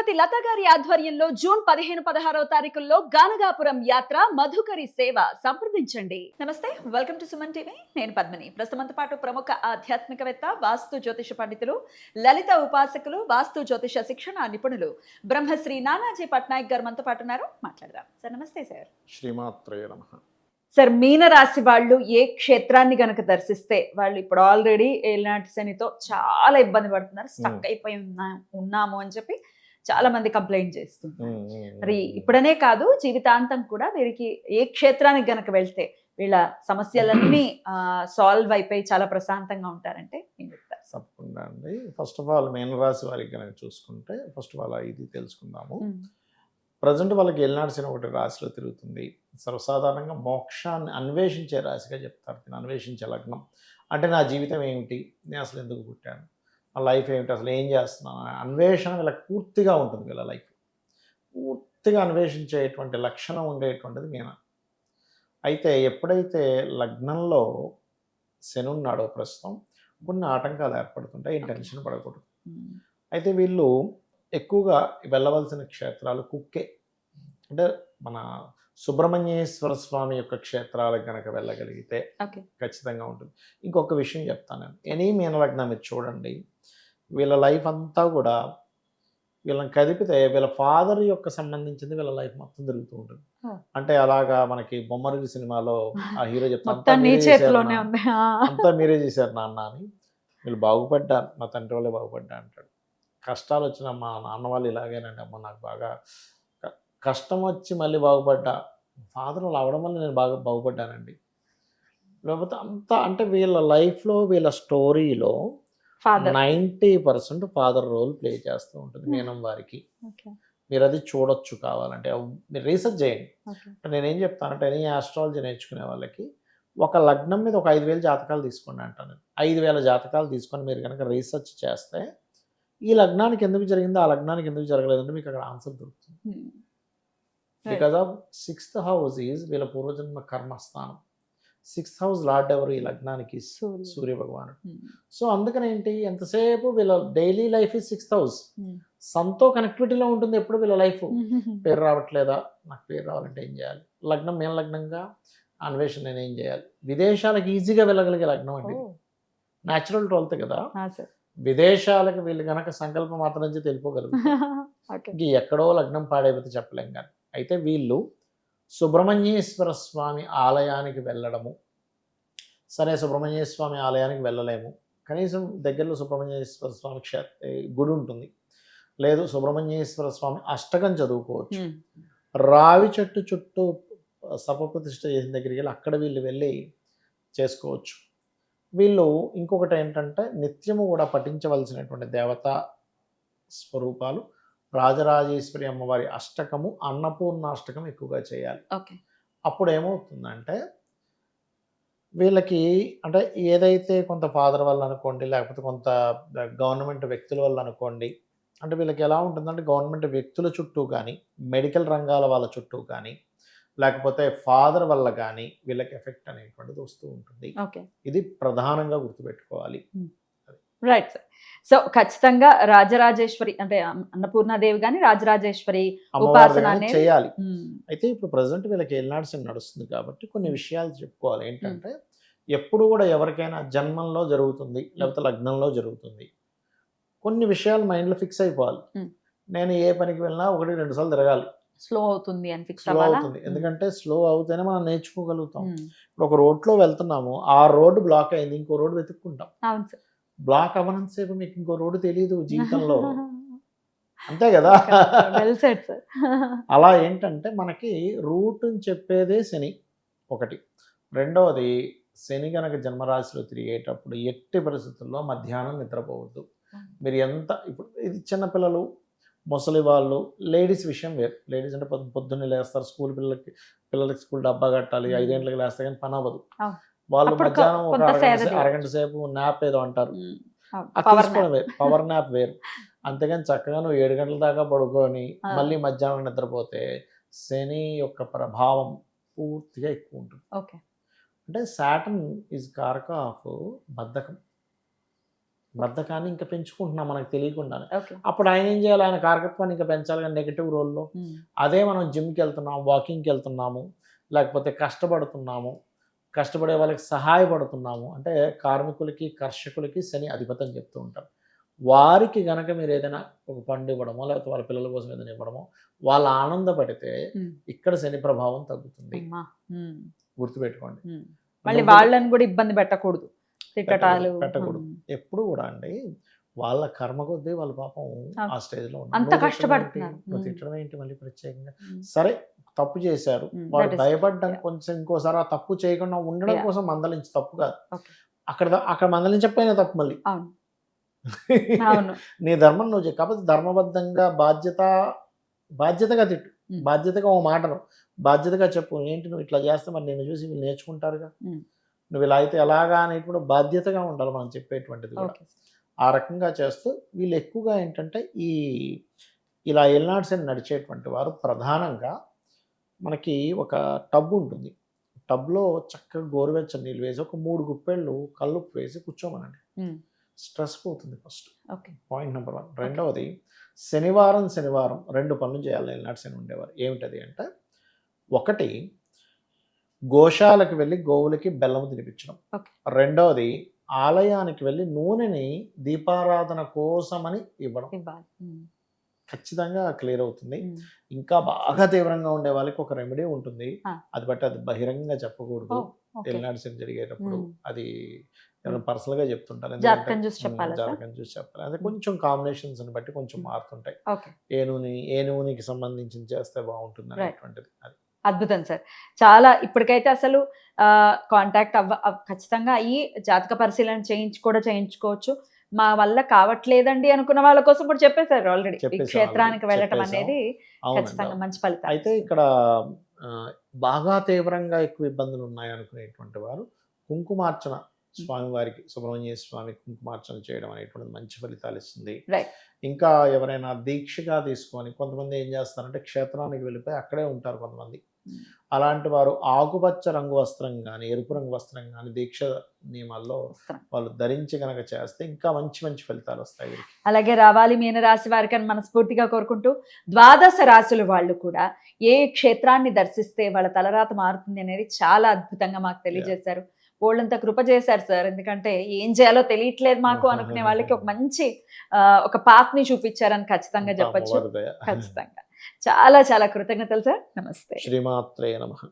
శ్రీమతి లత గారి ఆధ్వర్యంలో జూన్ 15-16 తారీఖుల్లో గానగాపురం యాత్ర మధుకరి సేవ సంప్రదించండి. నమస్తే, వెల్కమ్ టు సుమన్ టీవీ. నేను పద్మిని. ప్రస్తుతంతో పాటు ప్రముఖ ఆధ్యాత్మికవేత్త, వాస్తు జ్యోతిష పండితులు, లలిత ఉపాసకులు, వాస్తు జ్యోతిష శిక్షణ నిపుణులు బ్రహ్మశ్రీ నానాజీ పట్నాయక్ గారు మనతో పాటు ఉన్నారు. మాట్లాడదాం సార్. నమస్తే సార్. శ్రీమాత్రే నమః. సార్, మీనరాశి వాళ్ళు ఏ క్షేత్రాన్ని గనక దర్శిస్తే వాళ్ళు ఇప్పుడు ఆల్రెడీ ఏలినాటి శనితో చాలా ఇబ్బంది పడుతున్నారు, స్టక్ అయిపోయి ఉన్నాము అని చెప్పి చాలా మంది కంప్లైంట్ చేస్తున్నారు. మరి ఇప్పుడనే కాదు, జీవితాంతం కూడా వీరికి ఏ క్షేత్రానికి గనక వెళ్తే వీళ్ళ సమస్యలన్నీ సాల్వ్ అయిపోయి చాలా ప్రశాంతంగా ఉంటారంటే ఏం చెప్తారు? తప్పకుండా అండి. ఫస్ట్ ఆఫ్ ఆల్ మీనరాశి వారికి కనుక చూసుకుంటే ఫస్ట్ ఆఫ్ ఆల్ ఇది తెలుసుకుందాము. ప్రజెంట్ వాళ్ళకి ఏలినాటి శని ఒకటి రాశిలో తిరుగుతుంది. సర్వసాధారణంగా మోక్షాన్ని అన్వేషించే రాశిగా చెప్తారు. నేను అన్వేషించే లగ్నం అంటే నా జీవితం ఏమిటి, నేను అసలు ఎందుకు పుట్టాను, నా లైఫ్ ఏమిటి, అసలు ఏం చేస్తున్నాను, అన్వేషణ వీళ్ళకి పూర్తిగా ఉంటుంది. వీళ్ళ లైఫ్ పూర్తిగా అన్వేషించేటువంటి లక్షణం ఉండేటువంటిది మీన. అయితే ఎప్పుడైతే లగ్నంలో శని ఉన్నాడో ప్రస్తుతం కొన్ని ఆటంకాలు ఏర్పడుతుంటాయి. టెన్షన్ పడకూడదు. అయితే వీళ్ళు ఎక్కువగా వెళ్ళవలసిన క్షేత్రాలు కుక్కే, అంటే మన సుబ్రహ్మణ్యేశ్వర స్వామి యొక్క క్షేత్రాలకు కనుక వెళ్ళగలిగితే ఖచ్చితంగా ఉంటుంది. ఇంకొక విషయం చెప్తాను నేను. ఎనీ మీనలగ్నం మీరు చూడండి, వీళ్ళ లైఫ్ అంతా కూడా వీళ్ళని కదిపితే వీళ్ళ ఫాదర్ యొక్క సంబంధించింది వీళ్ళ లైఫ్ మొత్తం తిరుగుతూ ఉంటుంది. అంటే అలాగా మనకి బొమ్మరిల్లు సినిమాలో ఆ హీరో చెప్తాను, అంతా మీరే చేశారు నాన్న అని. వీళ్ళు బాగుపడ్డారు, మా తండ్రి వాళ్ళే బాగుపడ్డా అంటాడు. కష్టాలు వచ్చిన మా నాన్న వాళ్ళు ఇలాగేనండి, అమ్మ నాకు బాగా కష్టం వచ్చి మళ్ళీ బాగుపడ్డా, ఫాదర్ వాళ్ళు అవడం వల్ల నేను బాగా బాగుపడ్డానండి. లేకపోతే అంతా అంటే వీళ్ళ లైఫ్లో వీళ్ళ స్టోరీలో 90% ఫాదర్ రోల్ ప్లే చేస్తూ ఉంటుంది మీనం వారికి. మీరు అది చూడొచ్చు, కావాలంటే మీరు రీసెర్చ్ చేయండి. నేనేం చెప్తానంటే ఈ ఆస్ట్రాలజీ నేర్చుకునే వాళ్ళకి ఒక లగ్నం మీద ఒక 5,000 జాతకాలు తీసుకోండి అంటాను. 5,000 జాతకాలు తీసుకొని మీరు కనుక రీసెర్చ్ చేస్తే ఈ లగ్నానికి ఎందుకు జరిగిందో ఆ లగ్నానికి ఎందుకు జరగలేదంటే మీకు అక్కడ ఆన్సర్ దొరుకుతుంది. Because of 6th house is వీళ్ళ పూర్వజన్మ కర్మస్థానం. 6th హౌస్ లార్డ్ ఎవరు ఈ లగ్నానికి? సూర్య భగవానుడు. సో అందుకని ఏంటి, ఎంతసేపు వీళ్ళ డైలీ లైఫ్ ఈ 6th హౌస్ సన్తో కనెక్టివిటీలో ఉంటుంది. ఎప్పుడు వీళ్ళ లైఫ్ పేరు రావట్లేదా, నాకు పేరు రావాలంటే ఏం చేయాలి, లగ్నం మేన లగ్నంగా అన్వేషణ నేను ఏం చేయాలి. విదేశాలకు ఈజీగా వెళ్ళగలిగే లగ్నం అండి. న్యాచురల్ 12th కదా. విదేశాలకు వీళ్ళు కనుక సంకల్పం మాత్రం నుంచి తెలిపోగలుగుతారు. ఇంక ఎక్కడో లగ్నం పాడైపోతే చెప్పలేం కానీ. అయితే వీళ్ళు సుబ్రహ్మణ్యేశ్వర స్వామి ఆలయానికి వెళ్ళడము, సరే సుబ్రహ్మణ్యేశ్వర స్వామి ఆలయానికి వెళ్ళలేము, కనీసం దగ్గరలో సుబ్రహ్మణ్యేశ్వర స్వామి గుడి ఉంటుంది, లేదు సుబ్రహ్మణ్యేశ్వర స్వామి అష్టకం చదువుకోవచ్చు. రావి చెట్టు చుట్టూ సపప్రతిష్ఠ చేసిన దగ్గరికి వెళ్ళి అక్కడ వీళ్ళు వెళ్ళి చేసుకోవచ్చు. వీళ్ళు ఇంకొకటి ఏంటంటే నిత్యము కూడా పఠించవలసినటువంటి దేవతా స్వరూపాలు రాజరాజేశ్వరి అమ్మవారి అష్టకము, అన్నపూర్ణాష్టకం ఎక్కువగా చేయాలి. అప్పుడు ఏమవుతుందంటే వీళ్ళకి అంటే ఏదైతే కొంత ఫాదర్ వల్ల అనుకోండి, లేకపోతే కొంత గవర్నమెంట్ వ్యక్తుల వల్ల అనుకోండి, అంటే వీళ్ళకి ఎలా ఉంటుందంటే గవర్నమెంట్ వ్యక్తుల చుట్టూ కానీ, మెడికల్ రంగాల వాళ్ళ చుట్టూ కానీ, లేకపోతే ఫాదర్ వల్ల కానీ వీళ్ళకి ఎఫెక్ట్ అనేటువంటిది వస్తూ ఉంటుంది. ఇది ప్రధానంగా గుర్తుపెట్టుకోవాలి. Right sir. సో ఖచ్చితంగా రాజరాజేశ్వరి అంటే అన్నపూర్ణాదేవి కానీ రాజరాజేశ్వరి ఉపాసన చేయాలి. అయితే ఇప్పుడు ప్రజెంట్ వీళ్ళకి ఏలినాటి శని నడుస్తుంది కాబట్టి కొన్ని విషయాలు చెప్పుకోవాలి. ఏంటంటే ఎప్పుడు కూడా ఎవరికైనా జన్మంలో జరుగుతుంది, లేకపోతే లగ్నంలో జరుగుతుంది, కొన్ని విషయాలు మైండ్లో ఫిక్స్ అయిపోవాలి. నేను ఏ పనికి వెళ్ళినా 1-2 సార్లు తిరగాలి. స్లో అవుతుంది అని ఫిక్స్ అవుతుంది. ఎందుకంటే స్లో అవుతేనే మనం నేర్చుకోగలుగుతాం. ఇప్పుడు ఒక రోడ్లో వెళ్తున్నాము, ఆ రోడ్డు బ్లాక్ అయింది, ఇంకో రోడ్డు వెతుక్కుంటాం. బ్లాక్ అవ్వనంతసేపు మీకు ఇంకో రోడ్డు తెలియదు జీవితంలో, అంతే కదా. అలా ఏంటంటే మనకి రూట్ని చెప్పేదే శని ఒకటి. రెండవది, శని కనుక జన్మరాశిలో తిరిగేటప్పుడు ఎట్టి పరిస్థితుల్లో మధ్యాహ్నం నిద్రపోవద్దు. మీరు ఎంత ఇప్పుడు ఇది చిన్నపిల్లలు, ముసలి వాళ్ళు, లేడీస్ విషయం వేరు. లేడీస్ అంటే పొద్దున్నే లేస్తారు, పిల్లలకి స్కూల్ డబ్బా కట్టాలి, 5 గంటలకు లేస్తే కానీ పని అవ్వదు. వాళ్ళు మధ్యాహ్నం ఒక అరగంట సేపు నాప్ ఏదో అంటారు, అది తీసుకోవడం వేరు, పవర్ నాప్ వేరు. అంతేగాని చక్కగా నువ్వు 7 గంటల దాకా పడుకొని మళ్ళీ మధ్యాహ్నం నిద్రపోతే శని యొక్క ప్రభావం పూర్తిగా ఎక్కువ ఉంటుంది. అంటే సాటర్న్ ఈజ్ కారక ఆఫ్ బద్ధకం. బద్ధకాన్ని ఇంకా పెంచుకుంటున్నాం మనకు తెలియకుండానే. ఓకే. అప్పుడు ఆయన ఏం చేయాలి, ఆయన కారకత్వాన్ని ఇంకా పెంచాలి కానీ నెగిటివ్ రోల్లో. అదే మనం జిమ్కి వెళ్తున్నాము, వాకింగ్కి వెళ్తున్నాము, లేకపోతే కష్టపడుతున్నాము, కష్టపడే వాళ్ళకి సహాయపడుతున్నాము అంటే కార్మికులకి కర్షకులకి శని అధిపతి అని చెప్తూ ఉంటారు. వారికి గనక మీరు ఏదైనా ఒక పండు ఇవ్వడమో లేకపోతే వాళ్ళ పిల్లల కోసం ఏదైనా ఇవ్వడమో వాళ్ళు ఆనందపడితే ఇక్కడ శని ప్రభావం తగ్గుతుంది. గుర్తుపెట్టుకోండి. మళ్ళీ వాళ్ళని కూడా ఇబ్బంది పెట్టకూడదు, తిట్టటాలు పెట్టకూడదు. ఎప్పుడు కూడా అండి వాళ్ళ కర్మ కొద్దీ వాళ్ళ పాపం ఆ స్టేజ్ లో అంత కష్టపడుతున్నారు. తిట్టడం ఏంటి మళ్ళీ ప్రత్యేకంగా. సరే తప్పు చేశారు, వాళ్ళు భయపడ్డం కొంచెం ఇంకోసారి ఆ తప్పు చేయకుండా ఉండడం కోసం మందలించి తప్పు కాదు. అక్కడ మందలించకపోయినా తప్పు మళ్ళీ. నీ ధర్మం నువ్వు కాబట్టి ధర్మబద్ధంగా బాధ్యతగా తిట్టు, బాధ్యతగా ఓ మాటను బాధ్యతగా చెప్పు. ఏంటి నువ్వు ఇట్లా చేస్తే మరి నేను చూసి వీళ్ళు నేర్చుకుంటారుగా, నువ్వు ఇలా అయితే ఎలాగా అనేటువంటి బాధ్యతగా ఉండాలి మనం చెప్పేటువంటిది కూడా. ఆ రకంగా చేస్తూ వీళ్ళు ఎక్కువగా ఏంటంటే ఇలా ఎల్నాడ్స్ అని నడిచేటువంటి వారు ప్రధానంగా మనకి ఒక టబ్ ఉంటుంది, టబ్లో చక్కగా గోరువెచ్చని నీళ్ళు వేసి ఒక 3 గుప్పెళ్ళు కల్లుప్పు వేసి కూర్చోమనండి. స్ట్రెస్ పోతుంది ఫస్ట్, పాయింట్ నెంబర్ 1. రెండవది శనివారం 2 పనులు చేయాలి ఎల్నాడ్స్ అని ఉండేవారు. ఏమిటది అంటే, ఒకటి గోశాలకు వెళ్ళి గోవులకి బెల్లం తినిపించడం. రెండవది ఆలయానికి వెళ్ళి నూనెని దీపారాధన కోసమని ఇవ్వడం. ఖచ్చితంగా క్లియర్ అవుతుంది. ఇంకా బాగా తీవ్రంగా ఉండే వాళ్ళకి ఒక రెమెడీ ఉంటుంది, అది బట్టి అది బహిరంగంగా చెప్పకూడదు. ఎల్నాడ్స్ జరిగేటప్పుడు అది పర్సనల్ గా చెప్తుంటారు, జాతకం చూసి చెప్పాలి. అదే కొంచెం కాంబినేషన్స్ బట్టి కొంచెం మారుతుంటాయి. ఏ నూనెకి సంబంధించి చేస్తే బాగుంటుంది అనేటువంటిది. అది అద్భుతం సార్. చాలా ఇప్పటికైతే అసలు కాంటాక్ట్ ఖచ్చితంగా అయ్యి జాతక పరిశీలన చేయించుకోవచ్చు. మా వల్ల కావట్లేదండి అనుకున్న వాళ్ళ కోసం కూడా చెప్పేశారు ఆల్రెడీ. ఈ క్షేత్రానికి వెళ్ళటం అనేది ఖచ్చితంగా మంచి ఫలితం. అయితే ఇక్కడ బాగా తీవ్రంగా ఎక్కువ ఇబ్బందులు ఉన్నాయి అనుకునేటువంటి వారు కుంకుమార్చన స్వామివారికి, సుబ్రహ్మణ్య స్వామి కుంకుమార్చన చేయడం అనేటువంటిది మంచి ఫలితాలు ఇస్తుంది. ఇంకా ఎవరైనా దీక్షగా తీసుకొని, కొంతమంది ఏం చేస్తారంటే క్షేత్రానికి వెళ్ళిపోయి అక్కడే ఉంటారు కొంతమంది. అలాంటి వారు ఆకుపచ్చ రంగు వస్త్రం కానీ ఎరుపు రంగు వస్త్రం కానీ దీక్ష నియమాల్లో వాళ్ళు ధరించి కనుక చేస్తే ఇంకా మంచి మంచి ఫలితాలు వస్తాయి. అలాగే రావాలి మీనరాశి వారికి అని మనస్ఫూర్తిగా కోరుకుంటూ, ద్వాదశ రాశుల వాళ్ళు కూడా ఏ క్షేత్రాన్ని దర్శిస్తే వాళ్ళ తలరాత మారుతుంది అనేది చాలా అద్భుతంగా మాకు తెలియజేశారు. వాళ్ళంతా కృప చేశారు సార్. ఎందుకంటే ఏం చేయాలో తెలియట్లేదు మాకు అనుకునే వాళ్ళకి ఒక మంచి ఒక పాత్ని చూపించారని ఖచ్చితంగా చెప్పచ్చు. ఖచ్చితంగా చాలా చాలా కృతజ్ఞతలు సార్. నమస్తే. శ్రీమాత్రే నమః.